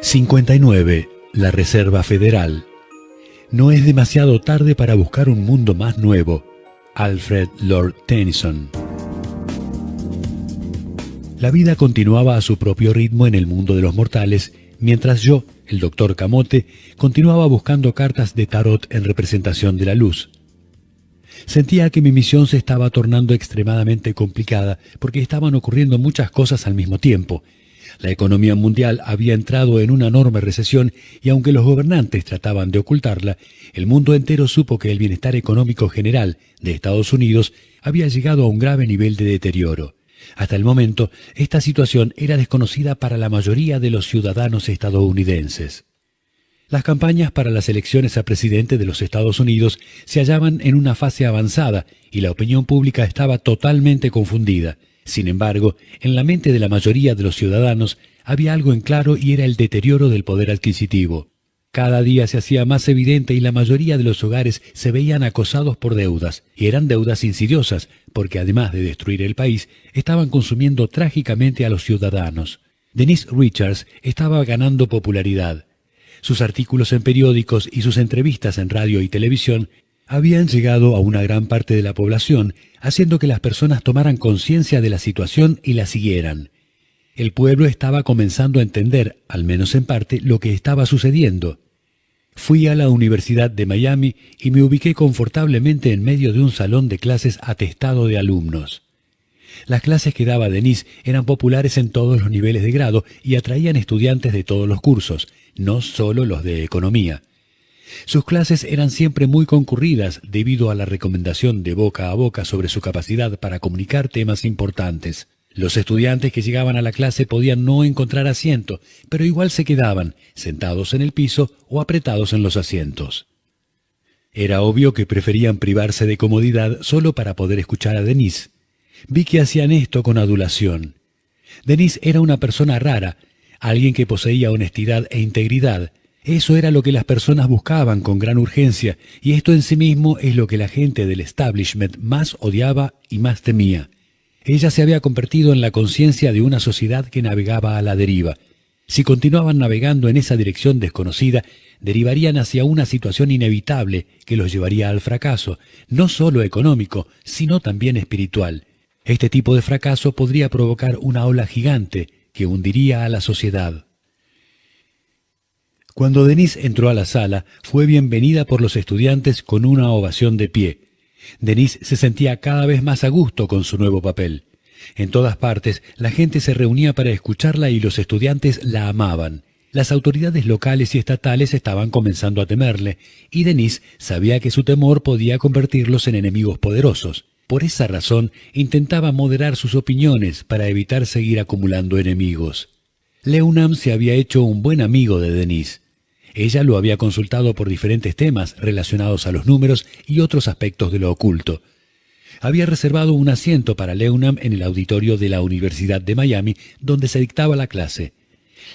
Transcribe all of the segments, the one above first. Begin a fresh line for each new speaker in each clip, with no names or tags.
59. La Reserva Federal. No es demasiado tarde para buscar un mundo más nuevo. Alfred Lord Tennyson. La vida continuaba a su propio ritmo en el mundo de los mortales, mientras yo, el doctor Camote, continuaba buscando cartas de tarot en representación de la luz. Sentía que mi misión se estaba tornando extremadamente complicada porque estaban ocurriendo muchas cosas al mismo tiempo. La economía mundial había entrado en una enorme recesión y aunque los gobernantes trataban de ocultarla, el mundo entero supo que el bienestar económico general de Estados Unidos había llegado a un grave nivel de deterioro. Hasta el momento, esta situación era desconocida para la mayoría de los ciudadanos estadounidenses. Las campañas para las elecciones a presidente de los Estados Unidos se hallaban en una fase avanzada y la opinión pública estaba totalmente confundida. Sin embargo, en la mente de la mayoría de los ciudadanos había algo en claro y era el deterioro del poder adquisitivo. Cada día se hacía más evidente y la mayoría de los hogares se veían acosados por deudas, y eran deudas insidiosas, porque además de destruir el país, estaban consumiendo trágicamente a los ciudadanos. Denise Richards estaba ganando popularidad. Sus artículos en periódicos y sus entrevistas en radio y televisión habían llegado a una gran parte de la población, haciendo que las personas tomaran conciencia de la situación y la siguieran. El pueblo estaba comenzando a entender, al menos en parte, lo que estaba sucediendo. Fui a la Universidad de Miami y me ubiqué confortablemente en medio de un salón de clases atestado de alumnos. Las clases que daba Denise eran populares en todos los niveles de grado y atraían estudiantes de todos los cursos, no solo los de economía. Sus clases eran siempre muy concurridas debido a la recomendación de boca a boca sobre su capacidad para comunicar temas importantes. Los estudiantes que llegaban a la clase podían no encontrar asiento, pero igual se quedaban, sentados en el piso o apretados en los asientos. Era obvio que preferían privarse de comodidad solo para poder escuchar a Denise. Vi que hacían esto con adulación. Denise era una persona rara, alguien que poseía honestidad e integridad. Eso era lo que las personas buscaban con gran urgencia, y esto en sí mismo es lo que la gente del establishment más odiaba y más temía. Ella se había convertido en la conciencia de una sociedad que navegaba a la deriva. Si continuaban navegando en esa dirección desconocida, derivarían hacia una situación inevitable que los llevaría al fracaso, no solo económico, sino también espiritual. Este tipo de fracaso podría provocar una ola gigante que hundiría a la sociedad. Cuando Denise entró a la sala, fue bienvenida por los estudiantes con una ovación de pie. Denise se sentía cada vez más a gusto con su nuevo papel. En todas partes, la gente se reunía para escucharla y los estudiantes la amaban. Las autoridades locales y estatales estaban comenzando a temerle, y Denise sabía que su temor podía convertirlos en enemigos poderosos. Por esa razón, intentaba moderar sus opiniones para evitar seguir acumulando enemigos. Leunam se había hecho un buen amigo de Denise. Ella lo había consultado por diferentes temas relacionados a los números y otros aspectos de lo oculto. Había reservado un asiento para Leunam en el auditorio de la Universidad de Miami, donde se dictaba la clase.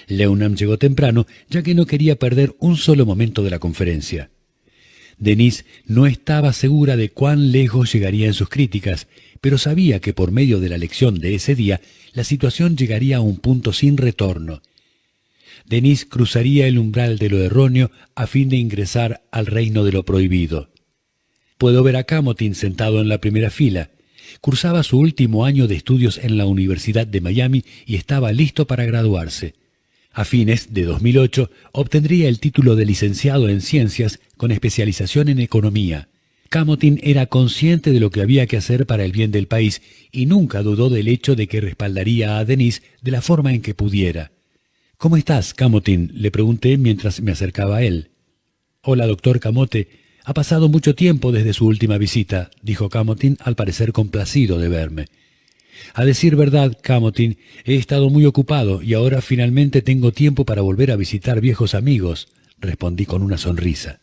Leunam llegó temprano, ya que no quería perder un solo momento de la conferencia. Denise no estaba segura de cuán lejos llegaría en sus críticas, pero sabía que por medio de la lección de ese día, la situación llegaría a un punto sin retorno. Denise cruzaría el umbral de lo erróneo a fin de ingresar al reino de lo prohibido. Puedo ver a Camotin sentado en la primera fila. Cursaba su último año de estudios en la Universidad de Miami y estaba listo para graduarse. A fines de 2008 obtendría el título de licenciado en Ciencias con especialización en Economía. Camotin era consciente de lo que había que hacer para el bien del país y nunca dudó del hecho de que respaldaría a Denise de la forma en que pudiera. —¿Cómo estás, Camotín? —le pregunté mientras me acercaba a él. —Hola, doctor Camote. Ha pasado mucho tiempo desde su última visita —dijo Camotín, al parecer complacido de verme. —A decir verdad, Camotín, he estado muy ocupado y ahora finalmente tengo tiempo para volver a visitar viejos amigos —respondí con una sonrisa.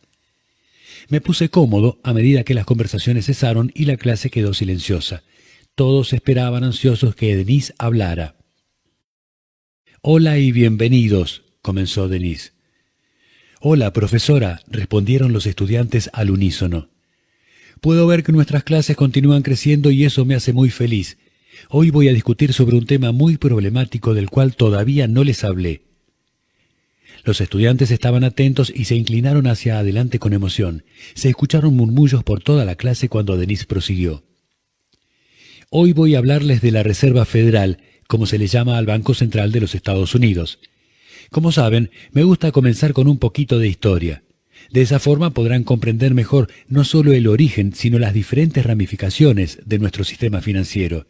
Me puse cómodo a medida que las conversaciones cesaron y la clase quedó silenciosa. Todos esperaban ansiosos que Denise hablara. —Hola y bienvenidos —comenzó Denise. —Hola, profesora —respondieron los estudiantes al unísono. —Puedo ver que nuestras clases continúan creciendo y eso me hace muy feliz. Hoy voy a discutir sobre un tema muy problemático del cual todavía no les hablé. Los estudiantes estaban atentos y se inclinaron hacia adelante con emoción. Se escucharon murmullos por toda la clase cuando Denise prosiguió. Hoy voy a hablarles de la Reserva Federal, como se le llama al Banco Central de los Estados Unidos. Como saben, me gusta comenzar con un poquito de historia. De esa forma podrán comprender mejor no solo el origen, sino las diferentes ramificaciones de nuestro sistema financiero.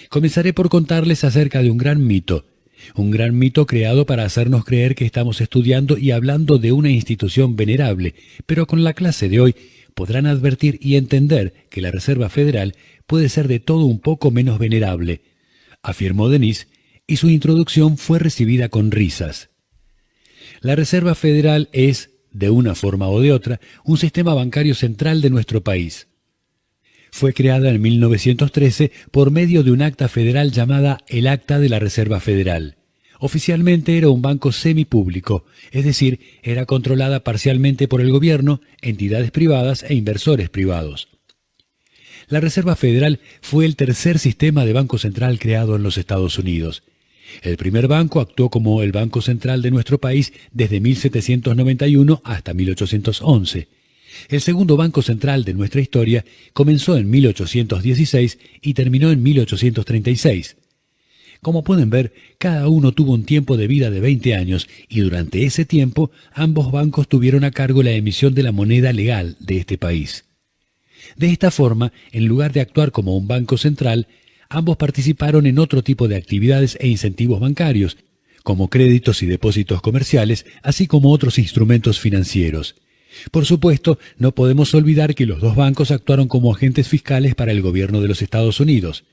Comenzaré por contarles acerca de un gran mito creado para hacernos creer que estamos estudiando y hablando de una institución venerable, pero con la clase de hoy podrán advertir y entender que la Reserva Federal puede ser de todo un poco menos venerable, afirmó Denise, y su introducción fue recibida con risas. La Reserva Federal es, de una forma o de otra, un sistema bancario central de nuestro país. Fue creada en 1913 por medio de un acta federal llamada el Acta de la Reserva Federal. Oficialmente era un banco semipúblico, es decir, era controlada parcialmente por el gobierno, entidades privadas e inversores privados. La Reserva Federal fue el tercer sistema de banco central creado en los Estados Unidos. El primer banco actuó como el Banco Central de nuestro país desde 1791 hasta 1811. El segundo banco central de nuestra historia comenzó en 1816 y terminó en 1836. Como pueden ver, cada uno tuvo un tiempo de vida de 20 años y durante ese tiempo ambos bancos tuvieron a cargo la emisión de la moneda legal de este país. De esta forma, en lugar de actuar como un banco central, ambos participaron en otro tipo de actividades e incentivos bancarios, como créditos y depósitos comerciales, así como otros instrumentos financieros. Por supuesto, no podemos olvidar que los dos bancos actuaron como agentes fiscales para el gobierno de los Estados Unidos.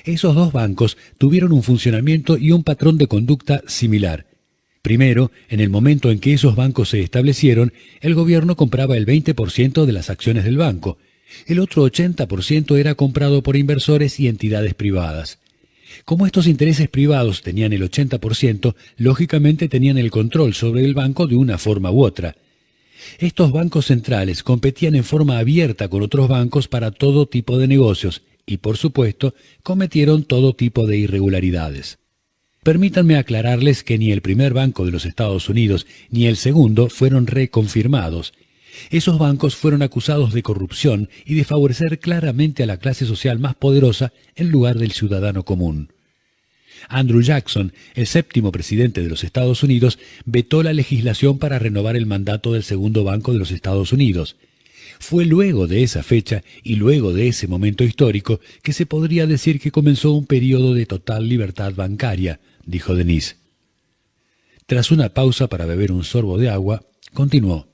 Esos dos bancos tuvieron un funcionamiento y un patrón de conducta similar. Primero, en el momento en que esos bancos se establecieron, el gobierno compraba el 20% de las acciones del banco. El otro 80% era comprado por inversores y entidades privadas. Como estos intereses privados tenían el 80%, lógicamente tenían el control sobre el banco de una forma u otra. Estos bancos centrales competían en forma abierta con otros bancos para todo tipo de negocios y, por supuesto, cometieron todo tipo de irregularidades. Permítanme aclararles que ni el primer banco de los Estados Unidos ni el segundo fueron reconfirmados. Esos bancos fueron acusados de corrupción y de favorecer claramente a la clase social más poderosa en lugar del ciudadano común. Andrew Jackson, el séptimo presidente de los Estados Unidos, vetó la legislación para renovar el mandato del segundo banco de los Estados Unidos. Fue luego de esa fecha y luego de ese momento histórico que se podría decir que comenzó un periodo de total libertad bancaria, dijo Denise. Tras una pausa para beber un sorbo de agua, continuó.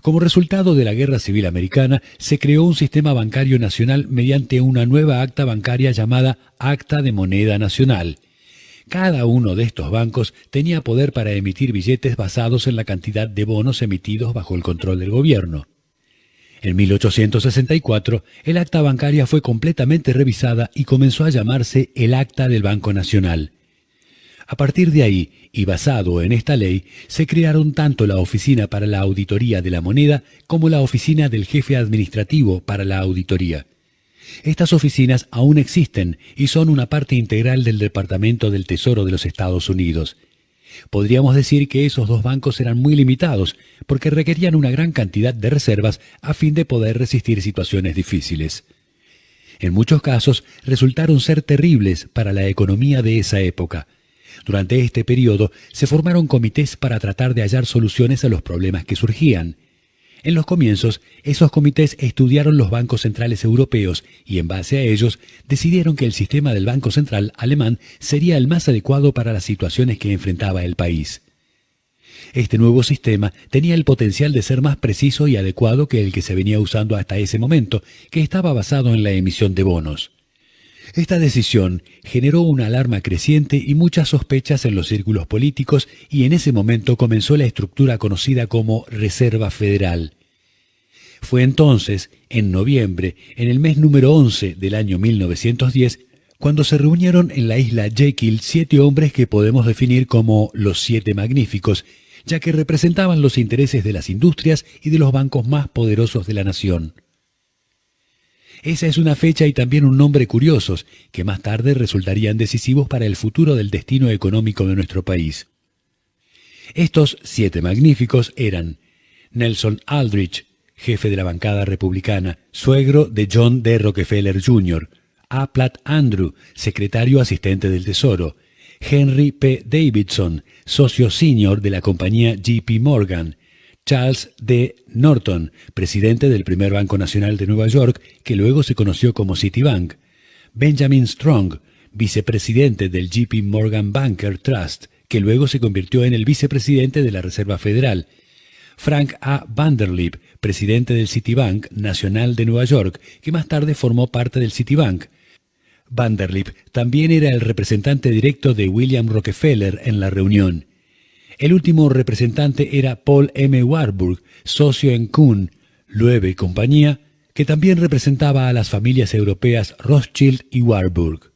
Como resultado de la Guerra Civil Americana, se creó un sistema bancario nacional mediante una nueva acta bancaria llamada Acta de Moneda Nacional. Cada uno de estos bancos tenía poder para emitir billetes basados en la cantidad de bonos emitidos bajo el control del gobierno. En 1864, el acta bancaria fue completamente revisada y comenzó a llamarse el Acta del Banco Nacional. A partir de ahí, y basado en esta ley, se crearon tanto la Oficina para la Auditoría de la Moneda como la Oficina del Jefe Administrativo para la Auditoría. Estas oficinas aún existen y son una parte integral del Departamento del Tesoro de los Estados Unidos. Podríamos decir que esos dos bancos eran muy limitados porque requerían una gran cantidad de reservas a fin de poder resistir situaciones difíciles. En muchos casos resultaron ser terribles para la economía de esa época. Durante este periodo se formaron comités para tratar de hallar soluciones a los problemas que surgían. En los comienzos, esos comités estudiaron los bancos centrales europeos y en base a ellos decidieron que el sistema del Banco Central alemán sería el más adecuado para las situaciones que enfrentaba el país. Este nuevo sistema tenía el potencial de ser más preciso y adecuado que el que se venía usando hasta ese momento, que estaba basado en la emisión de bonos. Esta decisión generó una alarma creciente y muchas sospechas en los círculos políticos y en ese momento comenzó la estructura conocida como Reserva Federal. Fue entonces, en noviembre, en el mes número 11 del año 1910, cuando se reunieron en la isla Jekyll 7 hombres que podemos definir como los 7 magníficos, ya que representaban los intereses de las industrias y de los bancos más poderosos de la nación. Esa es una fecha y también un nombre curiosos, que más tarde resultarían decisivos para el futuro del destino económico de nuestro país. Estos 7 magníficos eran Nelson Aldrich, jefe de la bancada republicana, suegro de John D. Rockefeller Jr., A. Platt Andrew, secretario asistente del Tesoro, Henry P. Davidson, socio senior de la compañía J.P. Morgan, Charles D. Norton, presidente del primer Banco Nacional de Nueva York, que luego se conoció como Citibank, Benjamin Strong, vicepresidente del J.P. Morgan Banker Trust, que luego se convirtió en el vicepresidente de la Reserva Federal, Frank A. Vanderlip, presidente del Citibank Nacional de Nueva York, que más tarde formó parte del Citibank. Vanderlip también era el representante directo de William Rockefeller en la reunión. El último representante era Paul M. Warburg, socio en Kuhn, Loewe y compañía, que también representaba a las familias europeas Rothschild y Warburg.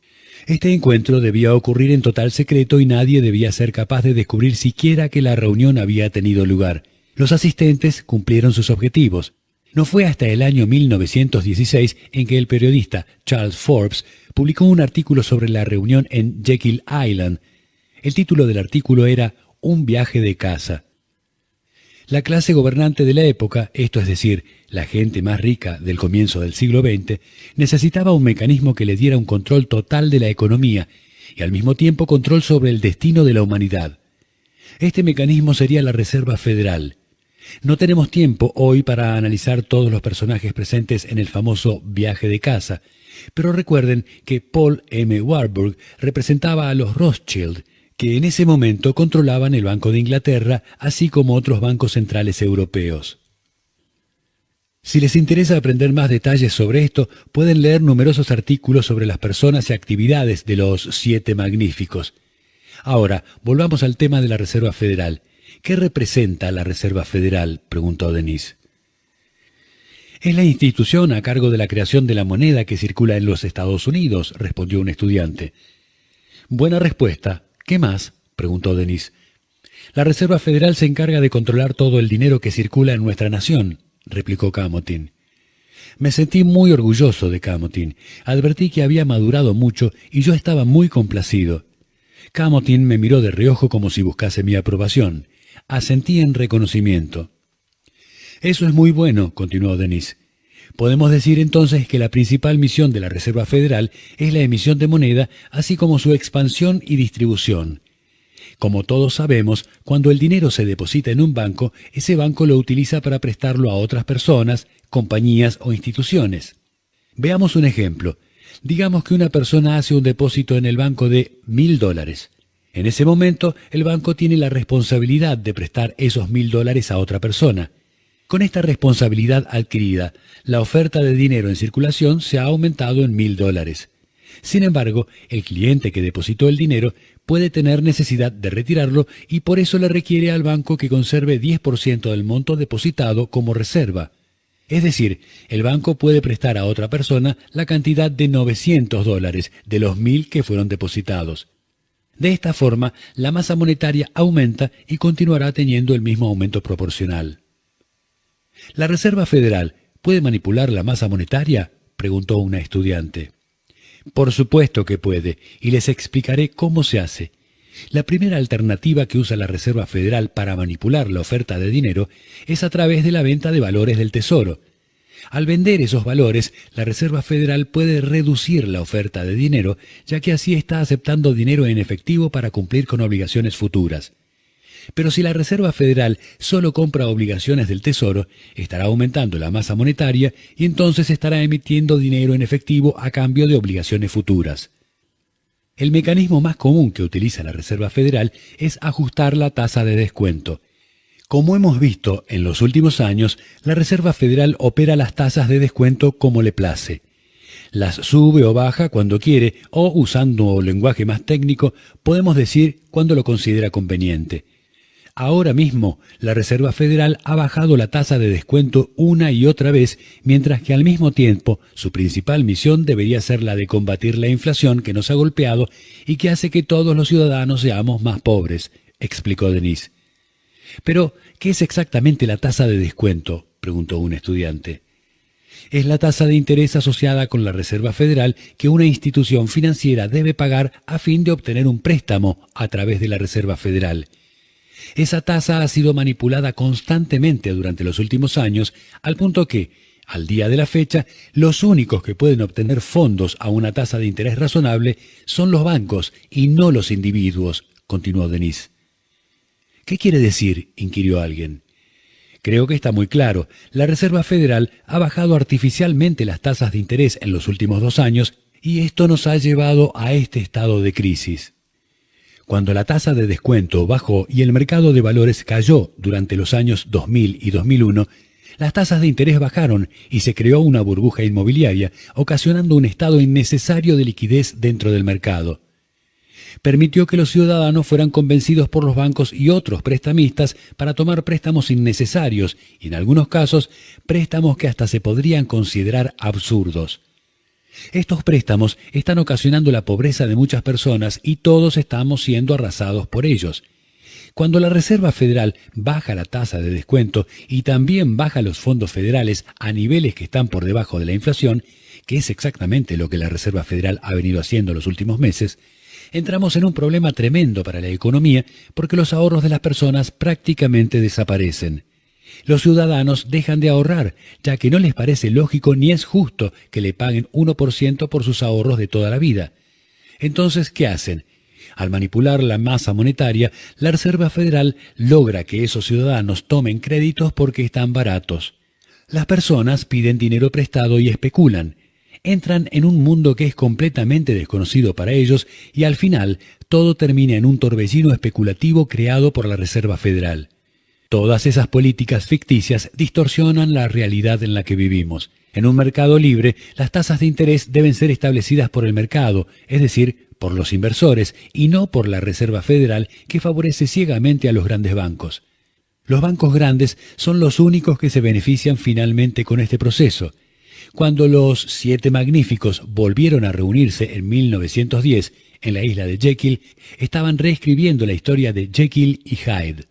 Este encuentro debía ocurrir en total secreto y nadie debía ser capaz de descubrir siquiera que la reunión había tenido lugar. Los asistentes cumplieron sus objetivos. No fue hasta el año 1916 en que el periodista Charles Forbes publicó un artículo sobre la reunión en Jekyll Island. El título del artículo era Un viaje de casa. La clase gobernante de la época, esto es decir, la gente más rica del comienzo del siglo XX, necesitaba un mecanismo que le diera un control total de la economía y al mismo tiempo control sobre el destino de la humanidad. Este mecanismo sería la Reserva Federal. No tenemos tiempo hoy para analizar todos los personajes presentes en el famoso viaje de casa, pero recuerden que Paul M. Warburg representaba a los Rothschild, que en ese momento controlaban el Banco de Inglaterra, así como otros bancos centrales europeos. Si les interesa aprender más detalles sobre esto, pueden leer numerosos artículos sobre las personas y actividades de los 7 magníficos. Ahora, volvamos al tema de la Reserva Federal. ¿Qué representa la Reserva Federal?, preguntó Denis. Es la institución a cargo de la creación de la moneda que circula en los Estados Unidos, respondió un estudiante. Buena respuesta. ¿Qué más?, preguntó Denis. La Reserva Federal se encarga de controlar todo el dinero que circula en nuestra nación, replicó Camotín. Me sentí muy orgulloso de Camotín. Advertí que había madurado mucho y yo estaba muy complacido. Camotín me miró de reojo como si buscase mi aprobación. Asentí en reconocimiento. Eso es muy bueno, continuó Denis. Podemos decir entonces que la principal misión de la Reserva Federal es la emisión de moneda, así como su expansión y distribución. Como todos sabemos, cuando el dinero se deposita en un banco, ese banco lo utiliza para prestarlo a otras personas, compañías o instituciones. Veamos un ejemplo. Digamos que una persona hace un depósito en el banco de $1.000. En ese momento, el banco tiene la responsabilidad de prestar esos $1.000 a otra persona. Con esta responsabilidad adquirida, la oferta de dinero en circulación se ha aumentado en $1.000. Sin embargo, el cliente que depositó el dinero puede tener necesidad de retirarlo y por eso le requiere al banco que conserve 10% del monto depositado como reserva. Es decir, el banco puede prestar a otra persona la cantidad de $900 de los 1.000 que fueron depositados. De esta forma, la masa monetaria aumenta y continuará teniendo el mismo aumento proporcional. ¿La Reserva Federal puede manipular la masa monetaria?, preguntó una estudiante. Por supuesto que puede, y les explicaré cómo se hace. La primera alternativa que usa la Reserva Federal para manipular la oferta de dinero es a través de la venta de valores del Tesoro. Al vender esos valores, la Reserva Federal puede reducir la oferta de dinero, ya que así está aceptando dinero en efectivo para cumplir con obligaciones futuras. Pero si la Reserva Federal solo compra obligaciones del Tesoro, estará aumentando la masa monetaria y entonces estará emitiendo dinero en efectivo a cambio de obligaciones futuras. El mecanismo más común que utiliza la Reserva Federal es ajustar la tasa de descuento. Como hemos visto en los últimos años, la Reserva Federal opera las tasas de descuento como le place. Las sube o baja cuando quiere, o usando lenguaje más técnico, podemos decir cuando lo considera conveniente. Ahora mismo, la Reserva Federal ha bajado la tasa de descuento una y otra vez, mientras que al mismo tiempo su principal misión debería ser la de combatir la inflación que nos ha golpeado y que hace que todos los ciudadanos seamos más pobres, explicó Denis. Pero, ¿qué es exactamente la tasa de descuento?, preguntó un estudiante. Es la tasa de interés asociada con la Reserva Federal que una institución financiera debe pagar a fin de obtener un préstamo a través de la Reserva Federal. Esa tasa ha sido manipulada constantemente durante los últimos años, al punto que, al día de la fecha, los únicos que pueden obtener fondos a una tasa de interés razonable son los bancos y no los individuos, continuó Denis. ¿Qué quiere decir?, inquirió alguien. Creo que está muy claro. La Reserva Federal ha bajado artificialmente las tasas de interés en los últimos 2 años y esto nos ha llevado a este estado de crisis. Cuando la tasa de descuento bajó y el mercado de valores cayó durante los años 2000 y 2001, las tasas de interés bajaron y se creó una burbuja inmobiliaria, ocasionando un estado innecesario de liquidez dentro del mercado. Permitió que los ciudadanos fueran convencidos por los bancos y otros prestamistas para tomar préstamos innecesarios y, en algunos casos, préstamos que hasta se podrían considerar absurdos. Estos préstamos están ocasionando la pobreza de muchas personas y todos estamos siendo arrasados por ellos. Cuando la Reserva Federal baja la tasa de descuento y también baja los fondos federales a niveles que están por debajo de la inflación, que es exactamente lo que la Reserva Federal ha venido haciendo los últimos meses, entramos en un problema tremendo para la economía porque los ahorros de las personas prácticamente desaparecen. Los ciudadanos dejan de ahorrar, ya que no les parece lógico ni es justo que le paguen 1% por sus ahorros de toda la vida. Entonces, ¿qué hacen? Al manipular la masa monetaria, la Reserva Federal logra que esos ciudadanos tomen créditos porque están baratos. Las personas piden dinero prestado y especulan. Entran en un mundo que es completamente desconocido para ellos y al final todo termina en un torbellino especulativo creado por la Reserva Federal. Todas esas políticas ficticias distorsionan la realidad en la que vivimos. En un mercado libre, las tasas de interés deben ser establecidas por el mercado, es decir, por los inversores, y no por la Reserva Federal que favorece ciegamente a los grandes bancos. Los bancos grandes son los únicos que se benefician finalmente con este proceso. Cuando los 7 magníficos volvieron a reunirse en 1910 en la isla de Jekyll, estaban reescribiendo la historia de Jekyll y Hyde.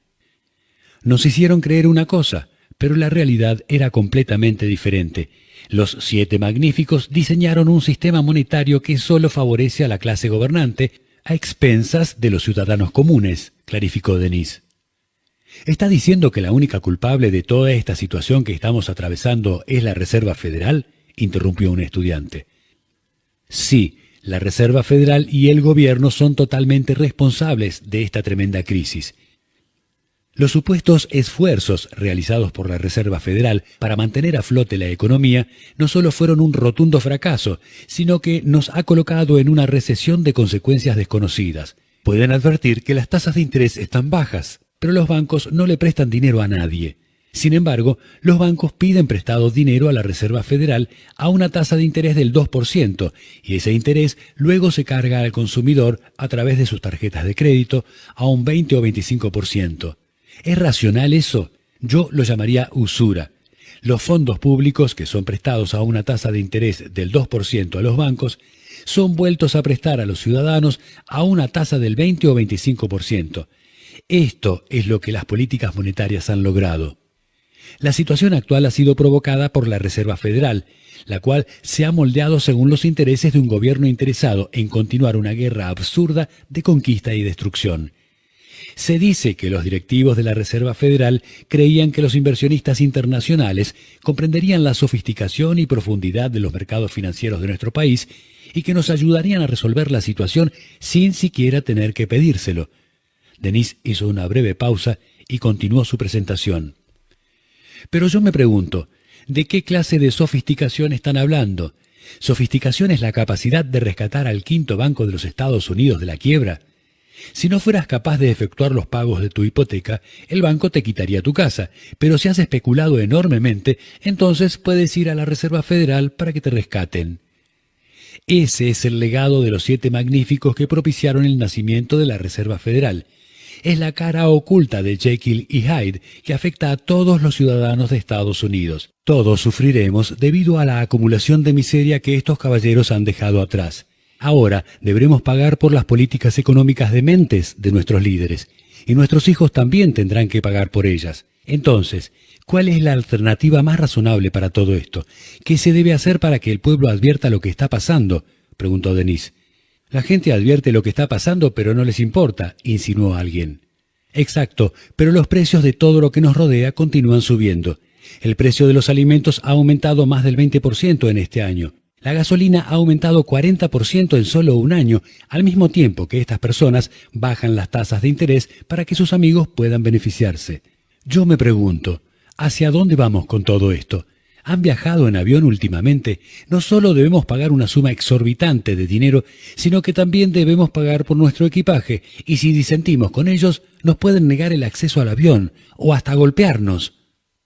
Nos hicieron creer una cosa, pero la realidad era completamente diferente. Los 7 magníficos diseñaron un sistema monetario que solo favorece a la clase gobernante, a expensas de los ciudadanos comunes, clarificó Denis. ¿Está diciendo que la única culpable de toda esta situación que estamos atravesando es la Reserva Federal?, interrumpió un estudiante. Sí, la Reserva Federal y el gobierno son totalmente responsables de esta tremenda crisis. Los supuestos esfuerzos realizados por la Reserva Federal para mantener a flote la economía no solo fueron un rotundo fracaso, sino que nos ha colocado en una recesión de consecuencias desconocidas. Pueden advertir que las tasas de interés están bajas, pero los bancos no le prestan dinero a nadie. Sin embargo, los bancos piden prestado dinero a la Reserva Federal a una tasa de interés del 2%, y ese interés luego se carga al consumidor a través de sus tarjetas de crédito a un 20 o 25%. ¿Es racional eso? Yo lo llamaría usura. Los fondos públicos, que son prestados a una tasa de interés del 2% a los bancos, son vueltos a prestar a los ciudadanos a una tasa del 20 o 25%. Esto es lo que las políticas monetarias han logrado. La situación actual ha sido provocada por la Reserva Federal, la cual se ha moldeado según los intereses de un gobierno interesado en continuar una guerra absurda de conquista y destrucción. Se dice que los directivos de la Reserva Federal creían que los inversionistas internacionales comprenderían la sofisticación y profundidad de los mercados financieros de nuestro país y que nos ayudarían a resolver la situación sin siquiera tener que pedírselo. Denise hizo una breve pausa y continuó su presentación. Pero yo me pregunto, ¿de qué clase de sofisticación están hablando? ¿Sofisticación es la capacidad de rescatar al quinto banco de los Estados Unidos de la quiebra? Si no fueras capaz de efectuar los pagos de tu hipoteca, el banco te quitaría tu casa, pero si has especulado enormemente, entonces puedes ir a la Reserva Federal para que te rescaten. Ese es el legado de los 7 magníficos que propiciaron el nacimiento de la Reserva Federal. Es la cara oculta de Jekyll y Hyde que afecta a todos los ciudadanos de Estados Unidos. Todos sufriremos debido a la acumulación de miseria que estos caballeros han dejado atrás. Ahora deberemos pagar por las políticas económicas dementes de nuestros líderes, y nuestros hijos también tendrán que pagar por ellas. Entonces, ¿cuál es la alternativa más razonable para todo esto? ¿Qué se debe hacer para que el pueblo advierta lo que está pasando?, preguntó Denise. La gente advierte lo que está pasando, pero no les importa, insinuó alguien. Exacto, pero los precios de todo lo que nos rodea continúan subiendo. El precio de los alimentos ha aumentado más del 20% en este año. La gasolina ha aumentado 40% en solo un año, al mismo tiempo que estas personas bajan las tasas de interés para que sus amigos puedan beneficiarse. Yo me pregunto, ¿hacia dónde vamos con todo esto? ¿Han viajado en avión últimamente? No solo debemos pagar una suma exorbitante de dinero, sino que también debemos pagar por nuestro equipaje, y si disentimos con ellos, nos pueden negar el acceso al avión, o hasta golpearnos.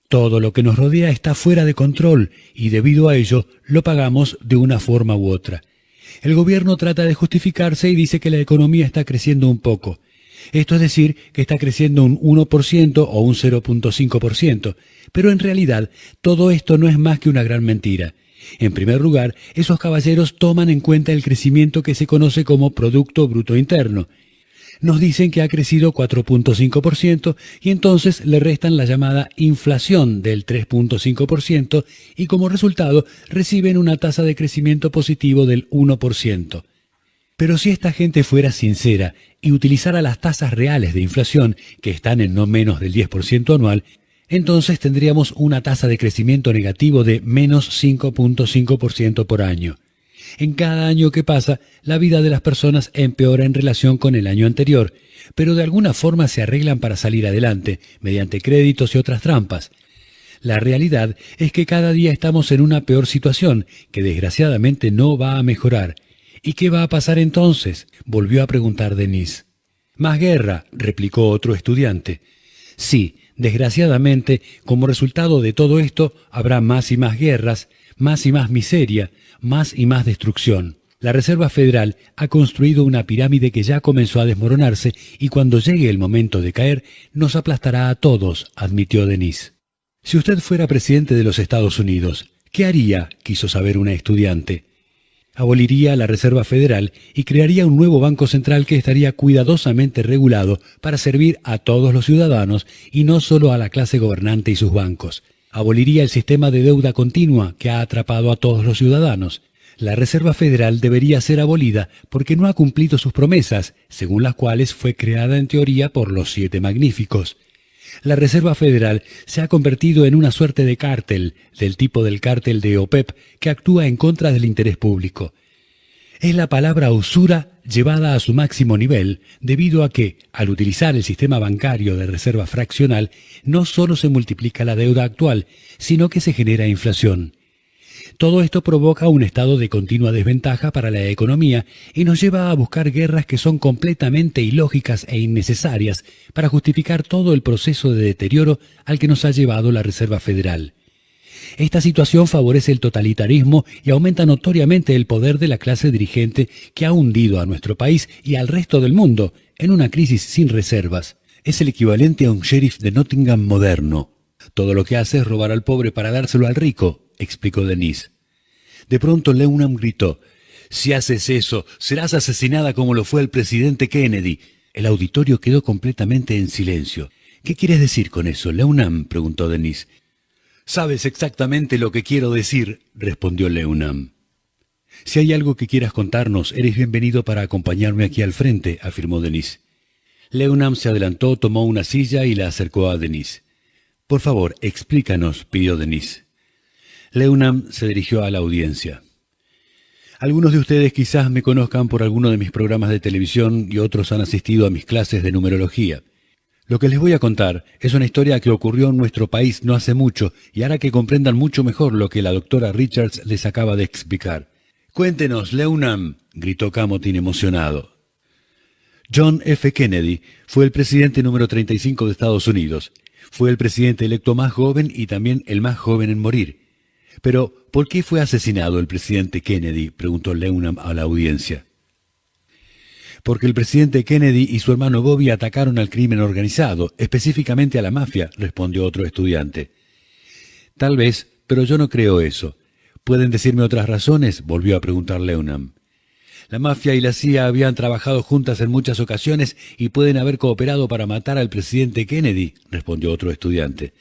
Todo lo que nos rodea está fuera de control, y debido a ello, lo pagamos de una forma u otra. El gobierno trata de justificarse y dice que la economía está creciendo un poco. Esto es decir, que está creciendo un 1% o un 0.5%, pero en realidad todo esto no es más que una gran mentira. En primer lugar, esos caballeros toman en cuenta el crecimiento que se conoce como Producto Bruto Interno. Nos dicen que ha crecido 4.5% y entonces le restan la llamada inflación del 3.5% y como resultado reciben una tasa de crecimiento positivo del 1%. Pero si esta gente fuera sincera y utilizara las tasas reales de inflación, que están en no menos del 10% anual, entonces tendríamos una tasa de crecimiento negativo de menos 5.5% por año. En cada año que pasa, la vida de las personas empeora en relación con el año anterior, pero de alguna forma se arreglan para salir adelante, mediante créditos y otras trampas. La realidad es que cada día estamos en una peor situación, que desgraciadamente no va a mejorar. ¿Y qué va a pasar entonces?, volvió a preguntar Denise. Más guerra, replicó otro estudiante. Sí, desgraciadamente, como resultado de todo esto, habrá más y más guerras, más y más miseria, más y más destrucción. La Reserva Federal ha construido una pirámide que ya comenzó a desmoronarse y cuando llegue el momento de caer, nos aplastará a todos, admitió Denise. Si usted fuera presidente de los Estados Unidos, ¿qué haría?, quiso saber una estudiante. Aboliría la Reserva Federal y crearía un nuevo banco central que estaría cuidadosamente regulado para servir a todos los ciudadanos y no solo a la clase gobernante y sus bancos. Aboliría el sistema de deuda continua que ha atrapado a todos los ciudadanos. La Reserva Federal debería ser abolida porque no ha cumplido sus promesas, según las cuales fue creada en teoría por los 7 magníficos. La Reserva Federal se ha convertido en una suerte de cártel, del tipo del cártel de OPEP, que actúa en contra del interés público. Es la palabra usura llevada a su máximo nivel, debido a que, al utilizar el sistema bancario de reserva fraccional, no solo se multiplica la deuda actual, sino que se genera inflación. Todo esto provoca un estado de continua desventaja para la economía y nos lleva a buscar guerras que son completamente ilógicas e innecesarias para justificar todo el proceso de deterioro al que nos ha llevado la Reserva Federal. Esta situación favorece el totalitarismo y aumenta notoriamente el poder de la clase dirigente que ha hundido a nuestro país y al resto del mundo en una crisis sin reservas. Es el equivalente a un sheriff de Nottingham moderno. Todo lo que hace es robar al pobre para dárselo al rico, explicó Denise. De pronto Leunam gritó: «Si haces eso, serás asesinada como lo fue el presidente Kennedy». El auditorio quedó completamente en silencio. «¿Qué quieres decir con eso, Leunam?», preguntó Denise. «Sabes exactamente lo que quiero decir», respondió Leunam. «Si hay algo que quieras contarnos, eres bienvenido para acompañarme aquí al frente», afirmó Denise. Leunam se adelantó, tomó una silla y la acercó a Denise. «Por favor, explícanos», pidió Denise. Leunam se dirigió a la audiencia. Algunos de ustedes quizás me conozcan por alguno de mis programas de televisión y otros han asistido a mis clases de numerología. Lo que les voy a contar es una historia que ocurrió en nuestro país no hace mucho y hará que comprendan mucho mejor lo que la doctora Richards les acaba de explicar. «Cuéntenos, Leunam», gritó Camotin emocionado. John F. Kennedy fue el presidente número 35 de Estados Unidos. Fue el presidente electo más joven y también el más joven en morir. Pero, ¿por qué fue asesinado el presidente Kennedy?, preguntó Leunam a la audiencia. Porque el presidente Kennedy y su hermano Bobby atacaron al crimen organizado, específicamente a la mafia, respondió otro estudiante. Tal vez, pero yo no creo eso. ¿Pueden decirme otras razones?, volvió a preguntar Leunam. La mafia y la CIA habían trabajado juntas en muchas ocasiones y pueden haber cooperado para matar al presidente Kennedy, respondió otro estudiante.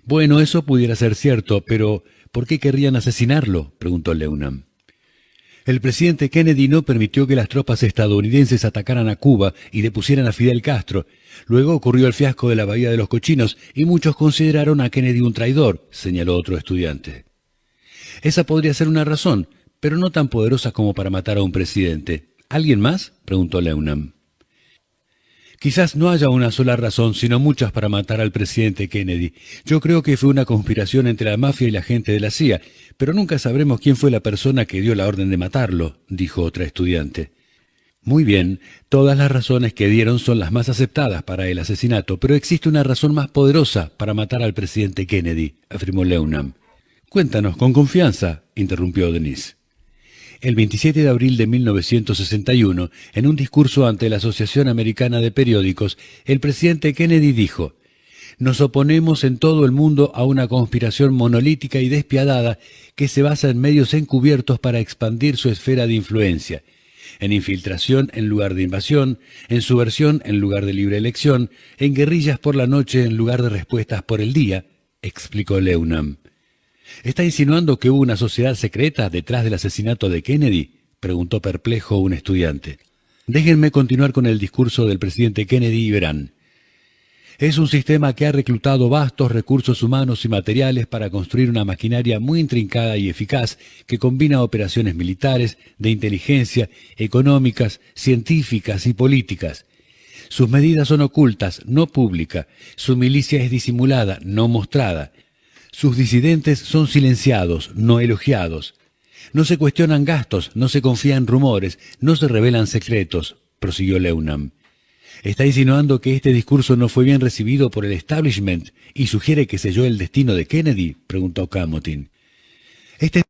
Bueno, eso pudiera ser cierto, pero ¿por qué querrían asesinarlo?, preguntó Leunam. El presidente Kennedy no permitió que las tropas estadounidenses atacaran a Cuba y depusieran a Fidel Castro. Luego ocurrió el fiasco de la Bahía de los Cochinos y muchos consideraron a Kennedy un traidor, señaló otro estudiante. Esa podría ser una razón, pero no tan poderosa como para matar a un presidente. ¿Alguien más?, preguntó Leunam. Quizás no haya una sola razón, sino muchas para matar al presidente Kennedy. Yo creo que fue una conspiración entre la mafia y la gente de la CIA, pero nunca sabremos quién fue la persona que dio la orden de matarlo, dijo otra estudiante. Muy bien, todas las razones que dieron son las más aceptadas para el asesinato, pero existe una razón más poderosa para matar al presidente Kennedy, afirmó Leunam. Cuéntanos con confianza, interrumpió Denise. El 27 de abril de 1961, en un discurso ante la Asociación Americana de Periódicos, el presidente Kennedy dijo: «Nos oponemos en todo el mundo a una conspiración monolítica y despiadada que se basa en medios encubiertos para expandir su esfera de influencia, en infiltración en lugar de invasión, en subversión en lugar de libre elección, en guerrillas por la noche en lugar de respuestas por el día», explicó Leunam. ¿Está insinuando que hubo una sociedad secreta detrás del asesinato de Kennedy?, preguntó perplejo un estudiante. Déjenme continuar con el discurso del presidente Kennedy y verán. Es un sistema que ha reclutado vastos recursos humanos y materiales para construir una maquinaria muy intrincada y eficaz que combina operaciones militares, de inteligencia, económicas, científicas y políticas. Sus medidas son ocultas, no públicas. Su milicia es disimulada, no mostrada. Sus disidentes son silenciados, no elogiados. No se cuestionan gastos, no se confía en rumores, no se revelan secretos, prosiguió Leunam. ¿Está insinuando que este discurso no fue bien recibido por el establishment y sugiere que selló el destino de Kennedy?, preguntó Camotin. Este